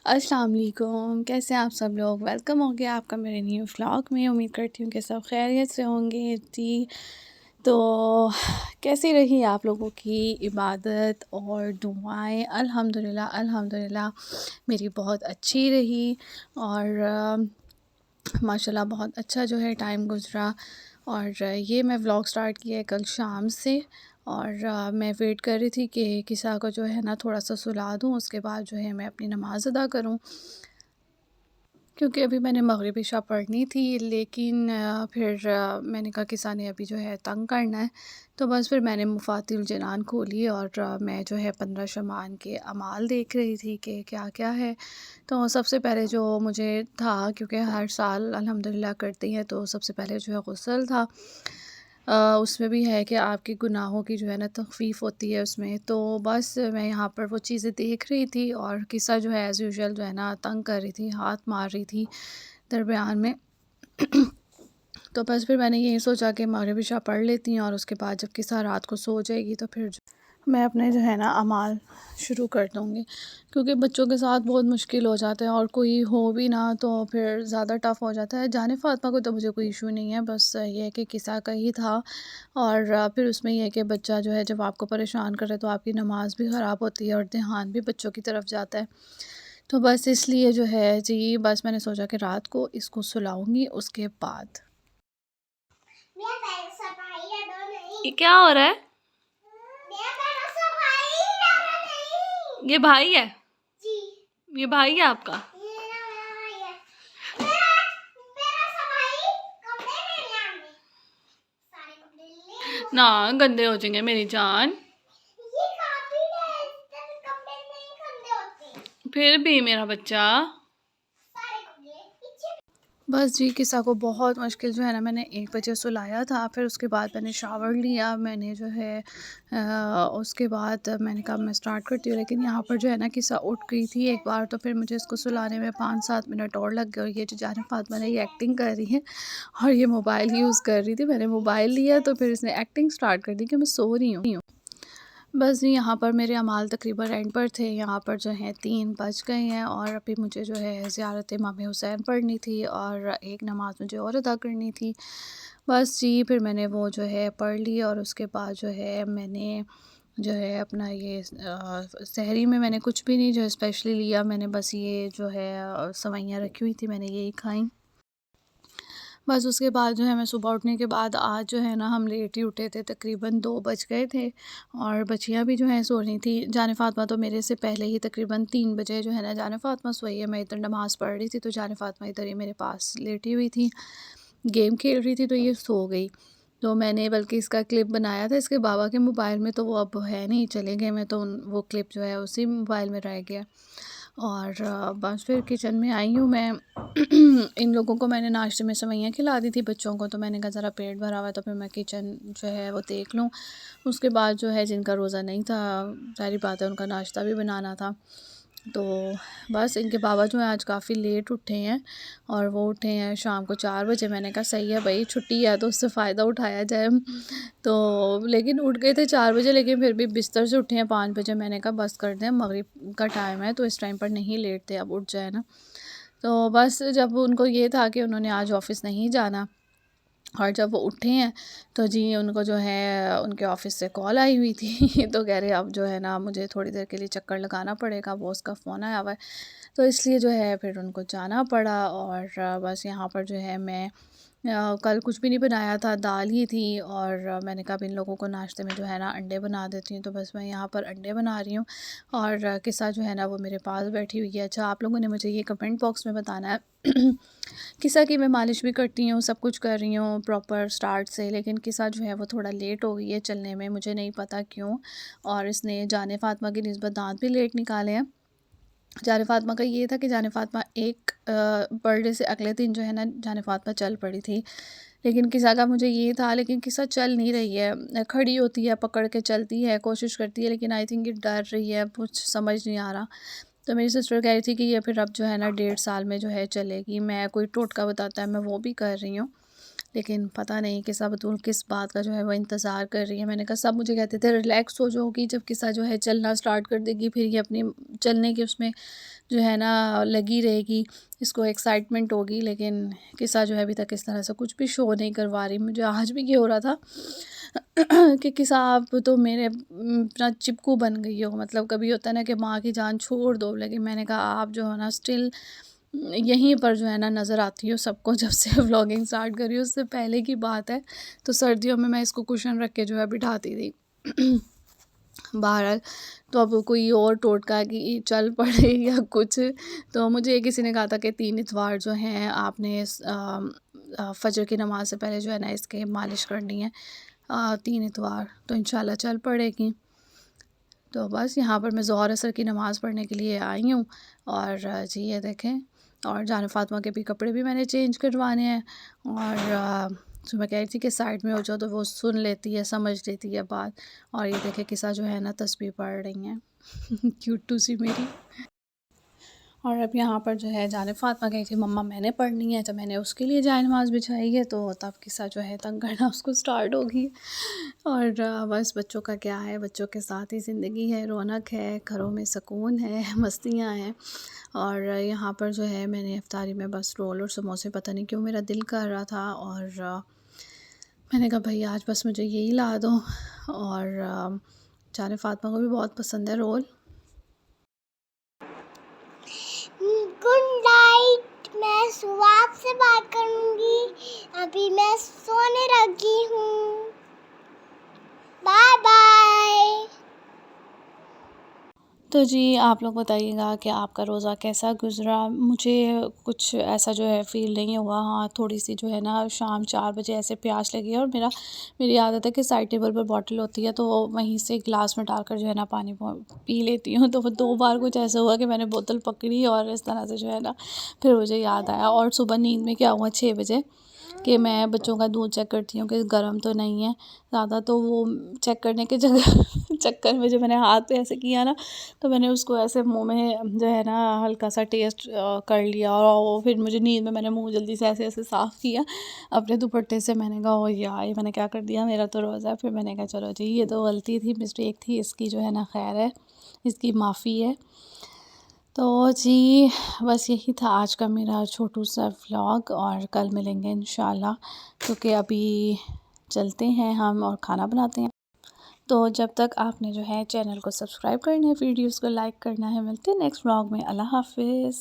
अस्सलाम वालेकुम, कैसे हैं आप सब लोग? वेलकम हो गया आपका मेरे न्यू व्लॉग में। उम्मीद करती हूँ कि सब खैरियत से होंगे जी। तो कैसी रही आप लोगों की इबादत और दुआएँ? अल्हम्दुलिल्लाह अल्हम्दुलिल्लाह मेरी बहुत अच्छी रही और माशाल्लाह बहुत अच्छा जो है टाइम गुज़रा। और ये मैं व्लॉग स्टार्ट किया है कल शाम से। और मैं वेट कर रही थी कि किसा को जो है ना थोड़ा-सा सुला दूँ, उसके बाद जो है मैं अपनी नमाज़ अदा करूँ। क्योंकि अभी मैंने मगरिब इशा पढ़नी थी, लेकिन फिर मैंने कहा किसा ने अभी जो है तंग करना है, तो बस फिर मैंने मुफ़ातिहुल जिनान खोली और मैं जो है 15 शमान के अमाल देख रही थी कि क्या-क्या है। तो सबसे पहले जो मुझे था, क्योंकि हर साल अल्हम्दुलिल्लाह करते हैं, तो सबसे पहले जो है गुस्ल था। उसमें भी है कि आपके गुनाहों की जो है ना तख़फ़ीफ़ होती है उसमें। तो बस मैं यहाँ पर वो चीज़ें देख रही थी और किस्सा जो है एज़ यूजुअल जो है ना तंग कर रही थी, हाथ मार रही थी दरमियान में। तो बस फिर मैंने यही सोचा कि मगरिब इशा पढ़ लेती हूँ और उसके बाद जब किस्सा रात को सो जाएगी तो फिर मैं अपने जो है ना अमाल शुरू कर दूँगी। क्योंकि बच्चों के साथ बहुत मुश्किल हो जाता है और कोई हो भी ना तो फिर ज़्यादा टफ़ हो जाता है। जाने फ़ातिमा को तो मुझे कोई इशू नहीं है, बस ये है कि किस्सा का ही था। और फिर उसमें ये है कि बच्चा जो है जब आपको परेशान करे तो आपकी नमाज़ भी ख़राब होती है और ध्यान भी बच्चों की तरफ जाता है। तो बस इसलिए जो है जी, बस मैंने सोचा कि रात को इसको सुलाऊँगी उसके बाद। ये क्या हो रहा है? ये भाई है? ये भाई है आपका? ना गंदे हो जाएंगे मेरी जान। फिर भी मेरा बच्चा। बस जी, किस्सा को बहुत मुश्किल जो है ना मैंने 1 बजे सुलाया था। फिर उसके बाद मैंने शावर लिया, मैंने जो है उसके बाद मैंने कहा मैं स्टार्ट करती हूँ। लेकिन यहाँ पर जो है ना किस्सा उठ गई थी एक बार, तो फिर मुझे इसको सुलाने में 5-7 मिनट और लग गए। और ये जो जाने फ़ातिमा ने ये एक्टिंग कर रही है और ये मोबाइल यूज़ कर रही थी। मैंने मोबाइल लिया तो फिर इसने एक्टिंग स्टार्ट कर दी कि मैं सो रही हूँ। बस जी, यहाँ पर मेरे अमाल तकरीबन एंड पर थे। यहाँ पर जो है 3 बज गए हैं और अभी मुझे जो है ज़ियारत इमाम हुसैन पढ़नी थी और एक नमाज़ मुझे और अदा करनी थी। बस जी, फिर मैंने वो जो है पढ़ ली और उसके बाद जो है मैंने जो है अपना ये सहरी में मैंने कुछ भी नहीं जो स्पेशली लिया। मैंने बस ये जो है सेवइयाँ रखी हुई थी, मैंने यही खाई। बस उसके बाद जो है मैं सुबह उठने के बाद आज जो है ना हम लेट ही उठे थे, तकरीबन 2 बज गए थे और बच्चियाँ भी जो हैं सो रही थी। जाने फ़ातिमा तो मेरे से पहले ही तकरीबन 3 बजे जो है ना जाने फ़ातिमा सोई है। मैं इधर नमाज़ पढ़ रही थी तो जाने फ़ातिमा इधर ही मेरे पास लेटी हुई थी, गेम खेल रही थी, तो ये सो गई। तो मैंने बल्कि इसका क्लिप बनाया था इसके बाबा के मोबाइल में, तो वो अब है नहीं, चले गए। मैं तो वो क्लिप जो है उसी मोबाइल में रह गया। और बस फिर किचन में आई हूँ मैं। इन लोगों को मैंने नाश्ते में सेवइयाँ खिला दी थी बच्चों को, तो मैंने कहा ज़रा पेट भरा हुआ है तो फिर मैं किचन जो है वो देख लूँ। उसके बाद जो है जिनका रोज़ा नहीं था, ज़ाहिर बात है उनका नाश्ता भी बनाना था। तो बस इनके बाबा जो हैं आज काफ़ी लेट उठे हैं और वो उठे हैं शाम को 4 बजे। मैंने कहा सही है भई, छुट्टी है तो उससे फ़ायदा उठाया जाए। तो लेकिन उठ गए थे 4 बजे, लेकिन फिर भी बिस्तर से उठे हैं 5 बजे। मैंने कहा बस कर दें, मगरिब का टाइम है तो इस टाइम पर नहीं लेटते, अब उठ जाए ना। तो बस जब उनको ये था कि उन्होंने आज ऑफ़िस नहीं जाना और जब वो उठे हैं तो जी उनको जो है उनके ऑफ़िस से कॉल आई हुई थी। तो कह रहे अब जो है ना मुझे थोड़ी देर के लिए चक्कर लगाना पड़ेगा, बॉस का फ़ोन आया हुआ है। तो इसलिए जो है फिर उनको जाना पड़ा। और बस यहाँ पर जो है मैं कल कुछ भी नहीं बनाया था, दाल ही थी। और मैंने कहा अब इन लोगों को नाश्ते में जो है ना अंडे बना देती हूँ, तो बस मैं यहाँ पर अंडे बना रही हूँ। और किस्सा जो है ना वो मेरे पास बैठी हुई है। अच्छा, आप लोगों ने मुझे ये कमेंट बॉक्स में बताना है किस्सा की मैं मालिश भी करती हूँ, सब कुछ कर रही हूँ प्रॉपर स्टार्ट से, लेकिन किस्सा जो है वो थोड़ा लेट हो गई है चलने में, मुझे नहीं पता क्यों। और इसने जाने फ़ातिमा की निस्बत दाँत भी लेट निकाले हैं। जाने फ़ातिमा का ये था कि जाने फ़ातिमा एक बर्थडे से अगले दिन जो है ना जाने फ़ातिमा चल पड़ी थी। लेकिन किस्सा का मुझे ये था, लेकिन किस्सा चल नहीं रही है। खड़ी होती है, पकड़ के चलती है, कोशिश करती है, लेकिन आई थिंक ये डर रही है, कुछ समझ नहीं आ रहा। तो मेरी सिस्टर कह रही थी कि ये फिर अब जो है ना 1.5 साल में जो है चलेगी। मैं कोई टोटका बताता है मैं वो भी कर रही हूँ। लेकिन पता नहीं किस्सा बतूल किस बात का जो है वो इंतज़ार कर रही है। मैंने कहा सब मुझे कहते थे रिलैक्स हो जाओगी जब किस्सा जो है चलना स्टार्ट कर देगी, फिर ये अपनी चलने की उसमें जो है ना लगी रहेगी, इसको एक्साइटमेंट होगी। लेकिन किस्सा जो है अभी तक इस तरह से कुछ भी शो नहीं करवा रही। मुझे आज भी ये हो रहा था कि किस्सा आप तो मेरे अपना चिपकू बन गई हो, मतलब कभी होता है ना कि माँ की जान छोड़ दो, लेकिन मैंने कहा आप जो है ना स्टिल यहीं पर जो है ना नज़र आती हो सबको। जब से व्लॉगिंग स्टार्ट करी उससे पहले की बात है, तो सर्दियों में मैं इसको कुशन रख के जो है बिठाती थी। बहरहाल, तो अब कोई और टोटका कि चल पड़े या कुछ, तो मुझे किसी ने कहा था कि 3 इतवार जो हैं आपने फ़जर की नमाज़ से पहले जो है ना इसके मालिश करनी है, 3 इतवार, तो इंशाल्लाह चल पड़ेगी। तो बस यहाँ पर मैं ज़ोहर असर की नमाज़ पढ़ने के लिए आई हूँ। और जी ये देखें, और जान फ़ातिमा के भी कपड़े भी मैंने चेंज करवाने हैं। और जो मैं कह रही थी कि साइड में हो जाओ, तो वो सुन लेती है, समझ लेती है बात। और ये देखें किस्सा जो है ना तस्बीह पढ़ रही हैं क्यूटू सी मेरी। और अब यहाँ पर जो है जाने फ़ातिमा कही थी मम्मा मैंने पढ़नी है, तो मैंने उसके लिए जाए नमाज़ बिछाई है, तो तब किस्सा जो है तंग करना उसको स्टार्ट होगी। और बस बच्चों का क्या है, बच्चों के साथ ही ज़िंदगी है, रौनक है, घरों में सुकून है, मस्तियाँ हैं। और यहाँ पर जो है मैंने इफ्तारी में बस रोल और समोसे, पता नहीं क्यों मेरा दिल कर रहा था, और मैंने कहा भई आज बस मुझे यही ला दो। और जाने फ़ातिमा को भी बहुत पसंद है रोल। Good night. मैं सुबह से बात करूंगी। अभी मैं सोने लगी हूँ। Bye bye. तो जी आप लोग बताइएगा कि आपका रोज़ा कैसा गुज़रा? मुझे कुछ ऐसा जो है फ़ील नहीं हुआ। हाँ, थोड़ी-सी जो है ना शाम 4 बजे ऐसे प्यास लगी है, और मेरी आदत है कि साइड टेबल पर बॉटल होती है, तो वहीं से गिलास में डालकर जो है ना पानी पी लेती हूँ। तो वो 2 बार कुछ ऐसा हुआ कि मैंने बोतल पकड़ी और इस तरह से जो है ना फिर मुझे याद आया। और सुबह नींद में क्या हुआ 6 बजे कि मैं बच्चों का दूध चेक करती हूँ कि गर्म तो नहीं है ज़्यादा, तो वो चेक करने के जगह चक्कर में जो मैंने हाथ पे ऐसे किया ना, तो मैंने उसको ऐसे मुँह में जो है ना हल्का सा टेस्ट कर लिया। और वो फिर मुझे नींद में मैंने मुँह जल्दी से ऐसे-ऐसे साफ़ किया अपने दुपट्टे से। मैंने कहा ओह यार! ये मैंने क्या कर दिया, मेरा तो रोज़ा है। फिर मैंने कहा चलो जी ये तो गलती थी, मिस्टेक थी, इसकी जो है ना खैर है, इसकी माफ़ी है। तो जी बस यही था आज का मेरा छोटू सा व्लॉग, और कल मिलेंगे इंशाल्लाह, क्योंकि अभी चलते हैं हम और खाना बनाते हैं। तो जब तक आपने जो है चैनल को सब्सक्राइब करना है, वीडियोस को लाइक करना है। मिलते हैं नेक्स्ट व्लॉग में। अल्लाह हाफ़िज़।